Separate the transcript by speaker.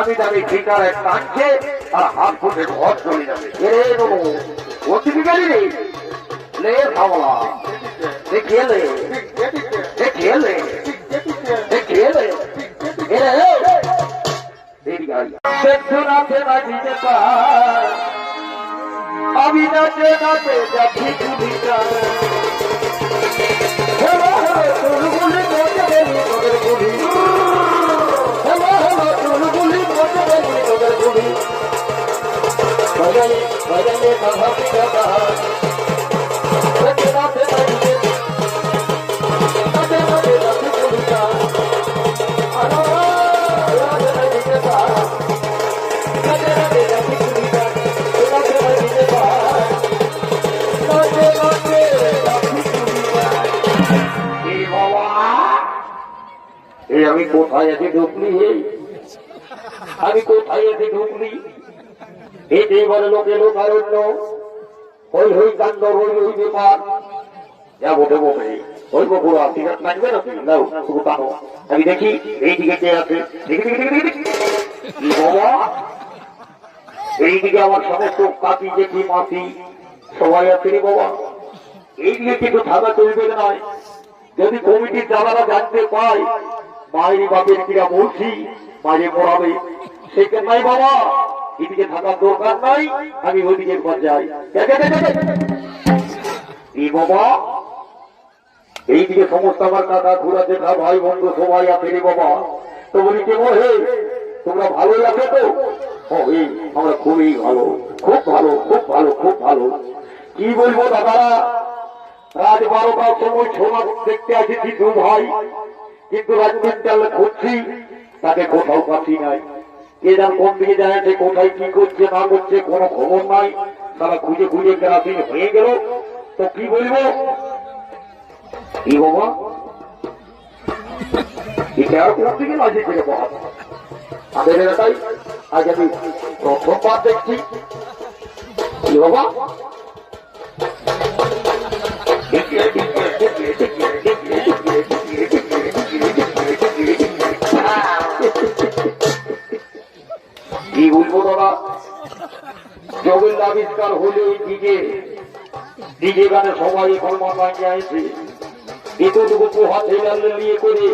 Speaker 1: দামি দামি ঠিকার টানছে আর হাত ফুটে ঘর চলে যাবে। ওটিপি গাড়ি নেই লে খাওয়া খেলে খেলে খেলে নাচে নাচিতে আমি নাচে নাচে যাচ্ছি চুরিটা আমি কোথায় এসে ঢুকলি আমি কোথায় এসে ঢুকলি এতে বলে লোকে লোকারণ্য হই হই কাণ্ড হই হই ব্যাপার যা বটে বটে ওই বকুড়া সিগারেট লাগবে না নাও শুধু পাবো আমি দেখি এইদিকে কে আছে দেখি দেখি দেখি দেখি কি বাবা এইদিকে আমার সমস্ত কাকি জেঠি মাসি সবাই আছে রে বাবা এইদিকে কিন্তু থাকা চলবে নয় যদি কমিটির যারা জানতে পায় মায়ের বাপের কিরা বলছি মাঝে পড়াবে সেখানে নাই বাবা এদিকে থাকার দরকার নাই আমি ওইদিকে একবার যাই এই বাবা এইদিকে সমস্ত আমার কাকা খুড়া জেঠা ভাই বন্ধু সবাই আছে রে বাবা তো বলি কেমন হে তোমরা ভালোই আছে তো আমরা খুবই ভালো খুব ভালো খুব ভালো খুব ভালো কি বলবো দাদারা রাত 12টার সময় ছোলা দেখতে আসেছি দু ভাই কিন্তু রাজমিস্টার খুঁজছি তাকে কোথাও পাচ্ছি নাই কে যার কোন দিকে যায় সে কোথায় কি করছে না করছে কোনো খবর নাই তারা খুঁজে খুঁজে কেরাসিন হয়ে গেল তো কি বলবো কি বাবা আর কোন দিকে না ছেড়ে বাবা আমাদের এলাকায় আজ আমি প্রথমবার দেখছি কি বাবা কি বলবো দাদা জগের আবিষ্কার হলে ডিজে গানে সবাই এখন মাথায় যাইছে এতটুকু হাতে নিয়ে করে